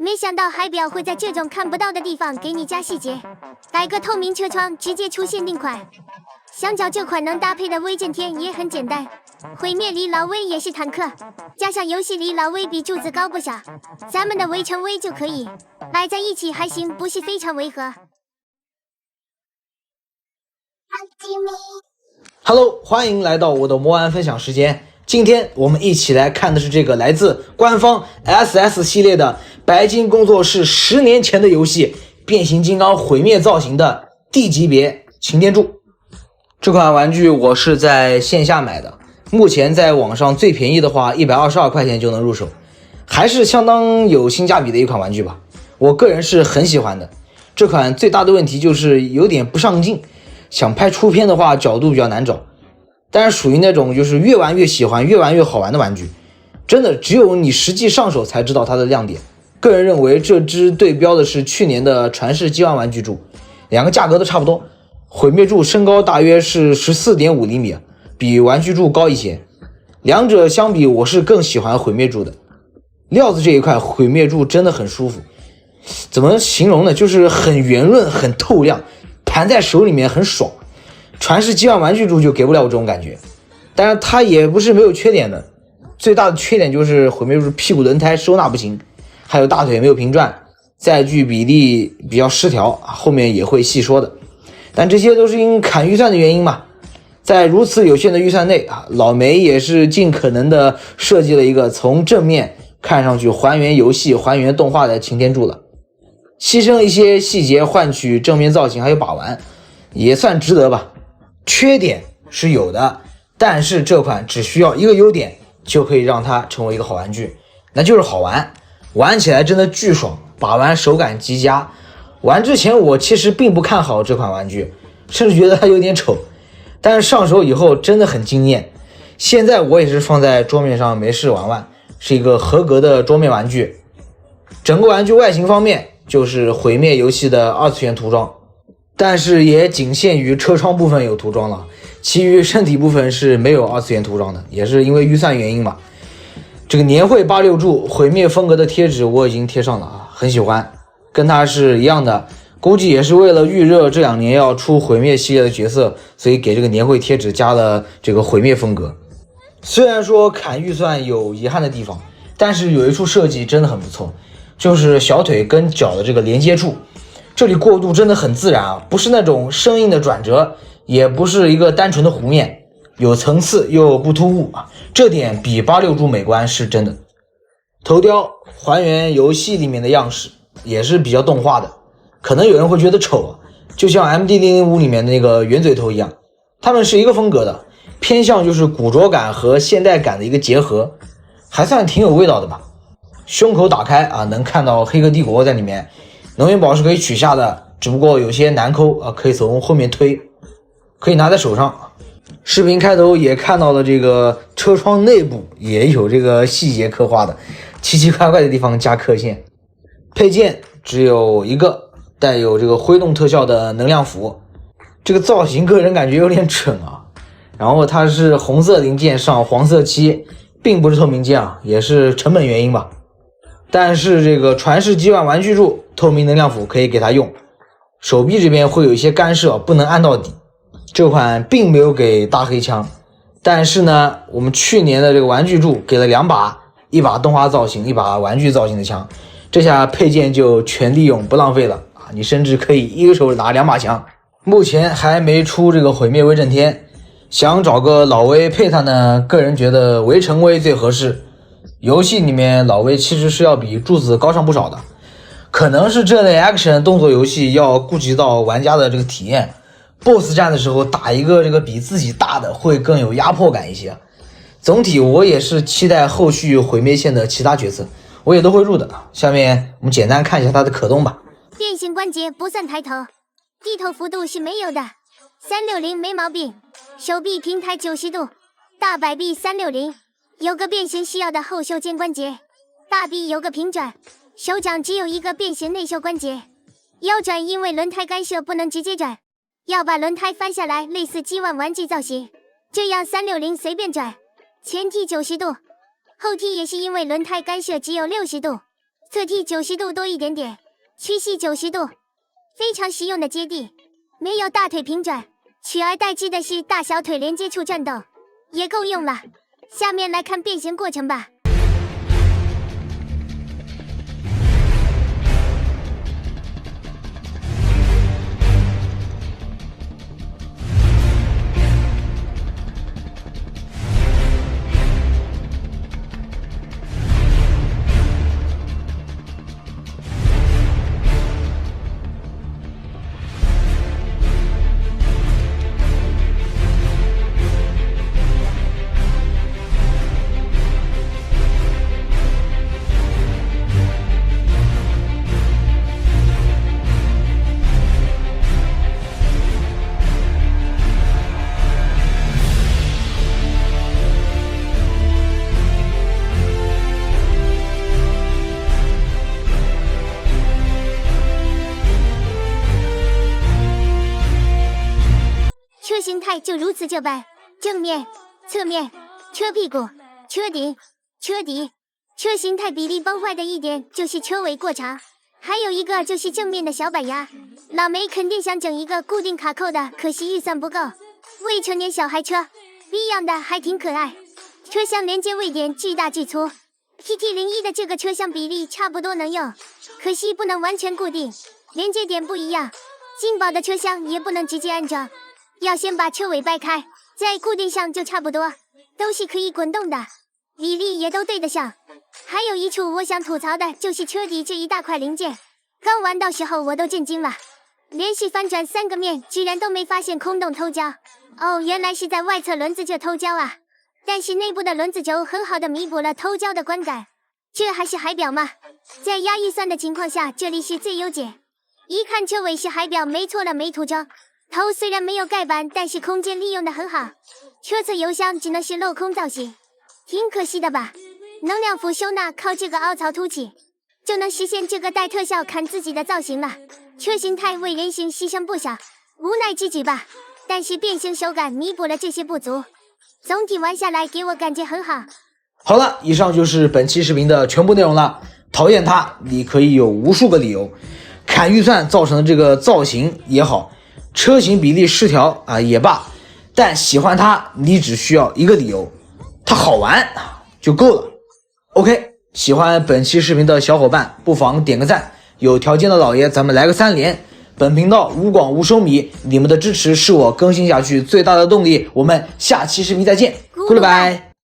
没想到海表会在这种看不到的地方给你加细节，改个透明车窗直接出限定款。想找这款能搭配的威震天也很简单，毁灭里老威也是坦克，加上游戏里老威比柱子高不少，咱们的围城威就可以摆在一起还行，不是非常违和。Hello， 欢迎来到我的魔玩分享时间。今天我们一起来看的是这个来自官方 SS 系列的白金工作室10年前的游戏变形金刚毁灭造型的 D 级别擎天柱。这款玩具我是在线下买的，目前在网上最便宜的话122块钱就能入手，还是相当有性价比的一款玩具吧。我个人是很喜欢的。这款最大的问题就是有点不上镜，想拍出片的话角度比较难找，但是属于那种就是越玩越喜欢越玩越好玩的玩具，真的只有你实际上手才知道它的亮点。个人认为这只对标的是去年的传世G1玩具柱，两个价格都差不多。毁灭柱身高大约是 14.5 厘米，比玩具柱高一些，两者相比我是更喜欢毁灭柱的。料子这一块毁灭柱真的很舒服，怎么形容呢，就是很圆润很透亮，盘在手里面很爽。传世G1玩具柱就给不了我这种感觉，但是它也不是没有缺点的，最大的缺点就是毁灭柱屁股轮胎收纳不行，还有大腿没有平转，载具比例比较失调，后面也会细说的。但这些都是因砍预算的原因嘛，在如此有限的预算内老梅也是尽可能的设计了一个从正面看上去还原游戏还原动画的擎天柱了，牺牲一些细节换取正面造型还有把玩，也算值得吧。缺点是有的，但是这款只需要一个优点就可以让它成为一个好玩具，那就是好玩，玩起来真的巨爽，把玩手感极佳。玩之前我其实并不看好这款玩具，甚至觉得它有点丑，但是上手以后真的很惊艳。现在我也是放在桌面上没事玩玩，是一个合格的桌面玩具。整个玩具外形方面就是毁灭游戏的二次元涂装，但是也仅限于车窗部分有涂装了，其余身体部分是没有二次元涂装的，也是因为预算原因嘛。这个年会86柱毁灭风格的贴纸我已经贴上了很喜欢，跟它是一样的，估计也是为了预热这2年要出毁灭系列的角色，所以给这个年会贴纸加了这个毁灭风格。虽然说砍预算有遗憾的地方，但是有一处设计真的很不错，就是小腿跟脚的这个连接处，这里过渡真的很自然不是那种生硬的转折，也不是一个单纯的弧面，有层次又不突兀这点比86柱美观是真的。头雕还原游戏里面的样式，也是比较动画的，可能有人会觉得丑就像 MD005 里面那个圆嘴头一样，他们是一个风格的，偏向就是古着感和现代感的一个结合，还算挺有味道的吧。胸口打开能看到黑客帝国在里面，能源宝是可以取下的，只不过有些难抠可以从后面推，可以拿在手上。视频开头也看到了这个车窗内部也有这个细节刻画的，奇奇怪怪的地方加刻线。配件只有一个带有这个挥动特效的能量斧，这个造型个人感觉有点蠢然后它是红色零件上黄色漆，并不是透明件也是成本原因吧。但是这个传世G1玩具柱透明能量斧可以给它用，手臂这边会有一些干涉不能按到底。这款并没有给大黑枪，但是呢我们去年的这个玩具柱给了2把，一把动画造型一把玩具造型的枪，这下配件就全利用不浪费了你甚至可以一个手拿2把枪。目前还没出这个毁灭威震天，想找个老威配它呢，个人觉得围城威最合适。游戏里面老威其实是要比柱子高上不少的，可能是这类 action 动作游戏要顾及到玩家的这个体验，BOSS 战的时候打一个这个比自己大的会更有压迫感一些。总体我也是期待后续毁灭线的其他角色，我也都会入的。下面我们简单看一下它的可动吧。变形关节不算抬头，低头幅度是没有的，360没毛病。手臂平抬90度，大摆臂360，有个变形需要的后袖肩关节，大臂有个平转，手掌只有一个变形内袖关节，腰转因为轮胎干涉不能直接转，要把轮胎翻下来，类似G1玩具造型，这样360随便转。前踢90度，后踢也是因为轮胎干涉只有60度，侧踢90度多一点点，屈膝90度，非常实用的接地，没有大腿平转，取而代之的是大小腿连接处战斗，也够用了。下面来看变形过程吧。车形态就如此这般，正面、侧面、车屁股、车顶、车底。车形态比例崩坏的一点就是车尾过长，还有一个就是正面的小板牙。老梅肯定想整一个固定卡扣的，可惜预算不够。未成年小孩车 ，B 样的还挺可爱。车厢连接位点巨大巨粗 ，PT01的这个车厢比例差不多能用，可惜不能完全固定，连接点不一样。劲宝的车厢也不能直接安装。要先把车尾掰开，再固定上就差不多，都是可以滚动的，比例也都对得上。还有一处我想吐槽的就是车底这一大块零件，刚玩到时候我都震惊了，连续翻转3个面居然都没发现空洞偷胶。哦，原来是在外侧轮子这偷胶啊！但是内部的轮子轴很好的弥补了偷胶的观感。这还是海表吗？在压预算的情况下，这里是最优解。一看车尾是海表，没错了，没涂装。头虽然没有盖板，但是空间利用的很好。车侧油箱只能是镂空造型，挺可惜的吧？能量幅收纳靠这个凹槽凸起，就能实现这个带特效砍自己的造型了。车形态为人形牺牲不小，无奈之举吧。但是变形手感弥补了这些不足，总体玩下来给我感觉很好。好了，以上就是本期视频的全部内容了。讨厌它，你可以有无数个理由，砍预算造成的这个造型也好，车型比例失调啊也罢，但喜欢它，你只需要一个理由，它好玩就够了。OK， 喜欢本期视频的小伙伴不妨点个赞，有条件的老爷咱们来个3连。本频道无广无收米，你们的支持是我更新下去最大的动力。我们下期视频再见，Goodbye。